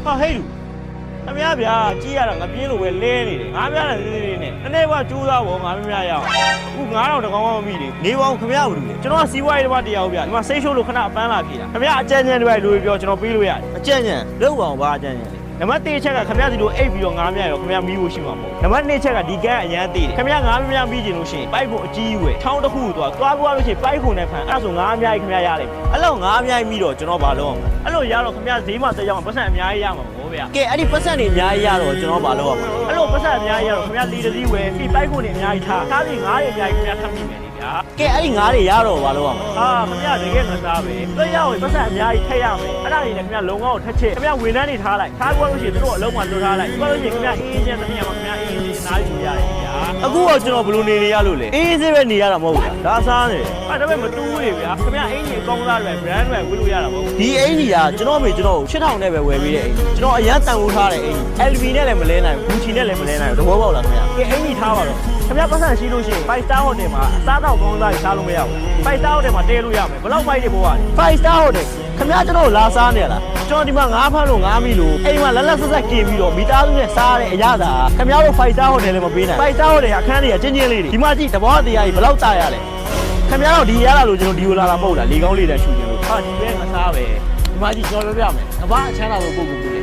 ဟာဟဲ့လူခင်ဗျားဗျာကြည့်ရတာငပြင်းလိုပဲလဲနေတယ်ငါးပြားနဲ့သေးနဲ့နည်းနည်းပါကျိုးသားပေါ့ငါမများရအောင်အခု9000တကောင်မှမမိသေးနေပေါင်းခင်ဗျားဘူးလေကျွန်တော်ကစီးပွားရေးတစ်ပါးတရားဗျာဒီမှာစိတ်ရှုပ်လို့ခဏအပန်းလာပြေးတာခင်ဗျားအကြံဉာဏ်တွေပဲလို့ပြောကျွန်တော်ပေးလို့ရတယ်အကြံဉာဏ်လောက်အောင်ပါအကြံဉာဏ်နံပါတ်1ချက်ကခင်ဗျားစီလိုအိပ်ပြီးတော့ငါးမြရောခင်ဗျားမီးဖို့ရှိမှာမဟုတ်နံပါတ်2ချက်ကဒီကန်းအရန်သေးတယ်ခင်ဗျားငါးမြမီးချင်လို့ရှိရင်ပိုက်ဖို့အကြီးဝယ်ထောင်းတစ်ခုသွားလို့ရှိရင်ပိုက်ကုန်နဲ့ဖန်အဲ့ဒါဆိုငါးမြကြီးခင်ဗျားရလိမ့်မယ်အဲ့လောက်ငါးမြကြီးပြီးတော့ကျွန်တော်ဘာလုပ်အောင်အဲ့လိုရတော့ခင်ဗျားဈေးမှာတက်ရောက်ပတ်စံအများကြီးရမှာပေါ့ဗျာကဲအဲ့ဒီပတ်စံတွေအများကြီးရတော့ကျွန်တော်ဘာလုပ်အောင်အဲ့လိုပတ်စံအများကြီးရတော့ခင်ဗျားလီတစ်စီးဝယ်ပြီးပိုက်ကုန်တွေအများကြီးထားပြီးငါးတွေအများကြီးခင်ဗျားထပ်မိမယ်ကဲအဲ့ဒီငါးတွေရတော့ဘာလို့အောင်ဟာခင်ဗျားတကယ်ငစားပဲတွေ့ရအောင်ပတ်စံအများကြီးထည့်ရမယ်အဲ့ဒါတွေနဲ့ခင်ဗျားလုံကောင်းကိုထက်ချစ်ခင်ဗျားဝန်ထမ်းတွေထားလိုက်ထားကြလို့ရှိရင်တို့အလုံးမှာလွတ်ထားလိုက်ပြောလို့ရှိရင်ခင်ဗျားအေးအေးချင်းသမီးရမှာခင်ဗျားအေးအေးချင်းနားယူရတယ်ဗျာအခုတော့ကျွန်တော်ဘယ်လိုနေရလို့လဲအေးအေးဆေးပဲနေရတာမဟုတ်ဘူးလားဒါစားနေအဲ့ဒါပေမဲ့မတူးလေဗျာခင်ဗျားအင်ကြီးအကောင်းသားတွေ brand တွေဝယ်လို့ရတာမဟုတ်ဘူးဒီအင်ကြီးကကျွန်တော်မေကျွန်တော်8000နဲ့ပဲဝယ်ပေးတဲ့အင်ကြီးကျွန်တော်အရန်တန်ဖိုးထားတဲ့အင်ကြီး LV နဲ့လည်းမလဲနိုင်ဘူး Gucci နဲ့လည်းမလဲနိုင်ဘူးသဘောပေါက်လားခင်ဗျာကဲအင်ကြီးထားပါတော့ခင်ဗျားပတ်စံရှိလို့ရှိရင် 5 star hotel မှာအစားတောက်ကောင်းစားတွေစားလို့မရဘူး5 star hotel မှာတဲလို့ရမယ်ဘယ်လောက်မိုက်တွေပေါ်ရတယ်5 star hotel ခင်ဗျားကျွန်တော်လာစားနေရလားကျွန်တော်ဒီမှာငါးဖမ်းလို့ငါးမိလို့အိမ်မှာလက်လက်ဆက်ဆက်กินပြီးတော့မိသားစုနဲ့စားရတဲ့အရာသာခင်ဗျားတို့5 star hotel လည်းမပေးနိုင်5 star hotel ကအခန်းတွေကကျင်းချင်းလေးတွေဒီမှာကြည့်တဘောတရားကြီးဘယ်လောက်တာရလဲခင်ဗျားတို့ဒီရလာလို့ကျွန်တော်ဒီကိုလာတာမဟုတ်လားလေကောင်းလေးတန်းရှူခြင်းလို့ဟာဒီပဲငါစားပဲဒီမှာကြည့်ကျွန်တော်ပြောပြမယ်ကမ္ဘာအချမ်းသာဆုံးပုံကူလေ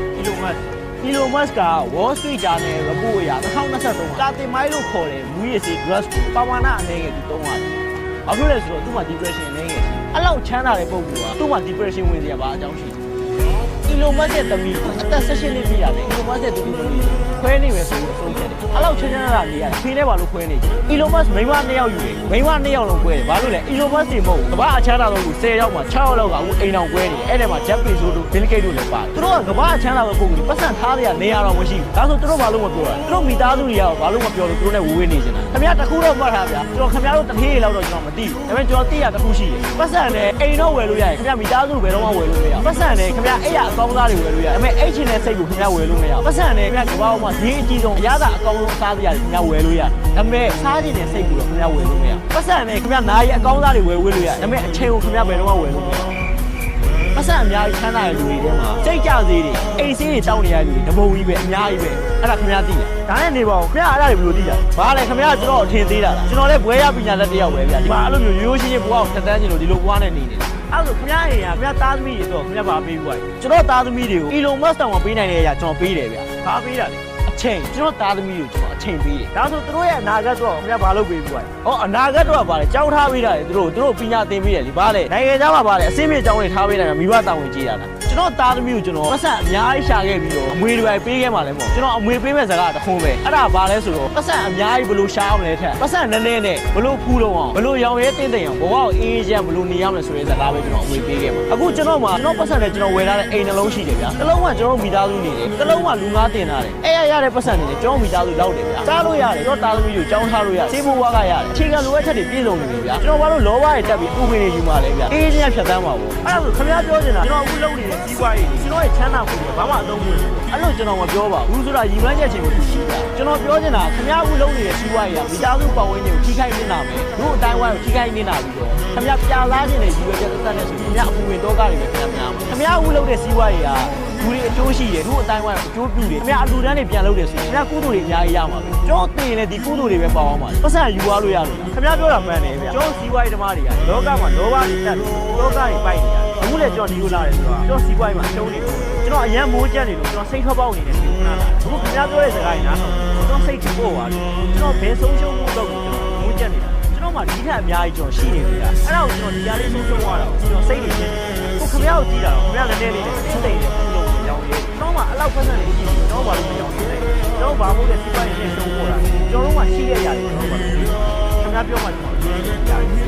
Elon Musk က Wall Street Journal report အရ2023ကာတင်မိုင်းလို့ခေါ်တဲ့မူရစီ grass ကိုပမာဏအနေနဲ့သူသုံးရတယ်။ဘာဖြစ်လဲဆိုတော့သူ့မှာ depression အနေနဲ့အဲ့လောက်ချမ်းသာတဲ့ပုံကူကသူ့မှာ depression ဝင်စရာဘာအကြောင်းရှိလဲ။ Elon Musk ရဲ့သမီးအသက်16နှစ်ပြည့်ရတယ် Elon Musk ရဲ့သမီးခွဲနေပဲဆိုတော့ဆုံးဖြတ်တယ်။အဲ့လောက်ချမ်းသာတာနေရတယ်။ဖေးနဲ့ဘာလို့ခွဲနေလဲ။ Elon Musk မိန်းမ2ယောက်ယူတယ်။မိန်းမ2ယောက်လုံးခွဲတယ်။ဘာလို့လဲ။ Elon Musk တွေမဟုတ်ဘူး။ကမ္ဘာအချမ်းသာဆုံးကို10ယောက်မှာ6ယောက်လောက်ကအခုအိမ်အောင်ခွဲနေတယ်။အဲ့ထဲမှာ Jeff Bezos တို့ Bill Gates တို့လည်းပါတယ်။သူတို့ကကမ္ဘာအချမ်းသာဆုံးပုံကူပတ်စံထားရနေရတော့မရှိဘူး။ဒါဆိုသူတို့ဘာလို့မပြောတာ။သူတို့မိသားစုတွေကဘာလို့မပြောလို့သူတို့နဲ့ဝေးနေနေတာ။ခင်ဗျားတခုတော့မှတ်ထားဗျာ။ကျွန်တော်ခင်ဗျားတို့တစ်ထေးတွေလောက်တော့ကျွန်တော်မသိဘူး။ဒါပေမဲ့ကျွန်တော်သိရတစ်ခုရှိတယ်။ပတ်စံနဲ့အိမ်တော့ဝယ်လို့ရတယ်။ခင်ဗျားမိသားစုဘယ်တော့မှဝယ်လို့မရဘူး။ပတ်စံနဲ့ခင်ဗျားအဲ့ရအကောင်းစားတွေဝယ်လို့ရတယ်။ဒါပေမဲ့အဲ့ချင်းနဲ့စိတ်ကိုခင်ဗျားဝယ်လို့မရဘူး။ပတ်စံနဲ့ခင်ဗျားကမ္ဘာပေါ်မှာဈေးအကြီးဆုံးအရသာအကောင်းဆုံးစားစရာတွေခင်ဗျားဝယ်လို့ရတယ်။ဒါပေမဲ့စားခြင်းနဲ့စိတ်ကိုတော့ခင်ဗျားဝယ်လို့မရဘူး။ပတ်စံနဲ့ခင်ဗျားနားရီအကောင်းစားတွေဝယ်လို့ရတယ်။ဒါပေမဲ့အချိန်ကိုခင်ဗျားဘယ်တော့မှဝယ်လို့မရဘူး။ပတ်စံအများကြီးချမ်းသာတဲ့လူတွေထဲမှာစိတ်ကြစေးတွေအိမ်ဆေးတွေတောင်းနေရတဲ့လူတွေတပုံကြီးပဲအများကြီးပဲအဲ့ဒါခင်ဗျားသိလားဒါနဲ့နေပါဦးခင်ဗျားအဲ့ဒါတွေဘယ်လိုသိတာဘာလဲခင်ဗျားကျွန်တော်အထင်သေးတာလားကျွန်တော်လည်းဘွဲရပညာလက်တစ်ယောက်ပဲဗျာဒီမှာအဲ့လိုမျိုးရိုးရိုးရှင်းရှင်းဘွားကိုထက်တန်းချင်လို့ဒီလိုဘွားနဲ့နေနေတာအဲ့လိုခင်ဗျားအိမ်ကခင်ဗျားသားသမီးတွေတော့ခင်ဗျားဘာပေးဘူးကျွန်တော်သားသမီးတွေကို Elon Musk တောင်ပေးနိုင်တဲ့အရာကျွန်တော်ပေးတယ်ဗျာဘာပေးတာလဲအချိန်ကျွန်တော်သားသမီးတွေကိုကျွန်တော်အချိန်ပေးတယ်ဒါဆိုသူတို့ရဲ့အနာဂတ်တော့ခင်ဗျားဘာလုပ်ပေးဘူးဟောအနာဂတ်တော့ကဘာလဲကြောင်းထားပေးတာလေသူတို့ပညာသင်ပေးတယ်လေဘာလဲနိုင်ငံခြားမှာဘာလဲအစင်းမြေကြောင်းတွေထားပေးတာမိဘတာဝန်ကြီးတာလားကျွန်တော်သားသမီးကိုကျွန်တော်ပတ်စံအများကြီးရှာခဲ့ပြီးတော့အမွေတွေပေးခဲ့မှလည်းမဟုတ်ကျွန်တော်အမွေပေးမဲ့စကားတခုံးပဲအဲ့ဒါဘာလဲဆိုတော့ပတ်စံအများကြီးဘလို့ရှာအောင်လဲထက်ပတ်စံနည်းနည်းနဲ့ဘလို့ဖူးလုံးအောင်ဘလို့ရောင်ရဲတင်းတင်းအောင်ဘဝကိုအေးအေးချမ်းဘလို့နေရမလဲဆိုတဲ့စကားပဲကျွန်တော်အမွေပေးခဲ့မှာအခုကျွန်တော်ပတ်စံနဲ့ကျွန်တော်ဝယ်ထားတဲ့အိမ်နှလုံးရှိတယ်ဗျာတစ်လုံးကကျွန်တော်မိသားစုနေတယ်တစ်လုံးကလူငါးတင်ထားတယ်အဲ့ရတဲ့ပတ်စံနေတယ်ကျွန်တော်မိသားစုလောက်တယ်ဗျာစားလို့ရတယ်ကျွန်တော်သားသမီးကိုကြောင်းထားလို့ရတယ်စေးဖို့ဝါကရတယ်အခြေခံလိုအပ်ချက်တွေပြည့်စုံနေပြီဗျာကျွန်တော်ဘာလို့လောဘတွေတက်ပြီးဥပဒေယူမှာလဲဗျာအေးချင်းဖြတ်သန်းမှာပေါ့အဲ့ဒါဆိုခင်ဗျားပြောနေတာကျွန်တော်အခုလုပ်နေတဲ့စီးပွားရေးကျွန်တော်ရဲ့ချမ်းသာမှုတွေဘာမှအသုံးမဝင်ဘူးအဲ့လိုကျွန်တော်မပြောပါဘူးဆိုတာရည်မှန်းချက်ချင်းကိုရှိတာကျွန်တော်ပြောနေတာခင်ဗျားအခုလုပ်နေတဲ့စီးပွားရေးကမိသားစုပတ်ဝန်းကျင်ကိုထိခိုက်နေတာမယ်တို့အတိုင်းဝိုင်းကိုထိခိုက်နေတာပြီးတော့ခင်ဗျားပြာလားခြင်းနဲ့ရည်ရွယ်ချက်သက်သက်နဲ့ဆိုခင်ဗျားအပူဝင်တော့ကားတွေပဲခင်ဗျားခင်ဗျားအခုလုပ်တဲ့စီးပွားရေးကလူတွေအကျိုးရှိတယ်တို့အတိုင်းဝိုင်းကိုအကျိုးပြုတယ်ခင်ဗျားအလူတန်းတွေပြန်လုပ်တယ်ဆိုရင်ခင်ဗျားကုသိုလ်တွေအများကြီးရမှာပဲကျွန်တော်သိရင်လည်းဒီကုသိုလ်တွေပဲပေါအောင်ပါပတ်စံယူသွားလို့ရလို့ခင်ဗျားပြောတာမှန်တယ်ဗျာကျွန်တော်စီးပွားရေးသမားတွေကလောကမှာလောဘတွေတက်လို့လောကတွေပိုက်နေရတယ်အခုလည်းကျွန်တော်ဒီလိုလာတယ်ဆိုတော့ကျွန်တော်စီးပွားရေးမှာအရှုံးနေတယ်ကျွန်တော်အရန်မိုးကျက်နေလို့ကျွန်တော်စိတ်ထွက်ပေါက်နေတယ်ဒီခုနကအခုခင်ဗျားပြောတဲ့စကားကြီးနားထောင်ကျွန်တော်စိတ်ကြီးပို့သွားတယ်ကျွန်တော်ဘယ်ဆုံးရှုံးမှုတော့ကျွန်တော်မိုးကျက်နေတာကျွန်တော်မှဒီထက်အများကြီးကျွန်တော်ရှိနေပြီလားအဲ့ဒါကိုကျွန်တော်ဒီကြားလေးဆုံးရှုံးသွားတာကျွန်တော်စိတ်နေဖြစ်နေခုခင်ဗျားကိုကြည့်တာတော့ခင်ဗျားလည်းနည်းနည်းလေးနဲ့စိတ်တွေနဲ့ပြုလုပ်နေကြောင်းလေးကျွန်တော်မှအဲ့လောက်ပတ်သက်နေရှိတယ်ကျွန်တော်ဘာလို့မကြောင်းနေလဲကျွန်တော်ဘာမို့လဲစီးပွားရေးနဲ့ရှုံးပေါ်တာကျွန်တော်တို့မှရှိရရတယ်ကျွန်တော်ဘာလို့ခင်ဗျားပြောမှကျွန်တော်ရတယ်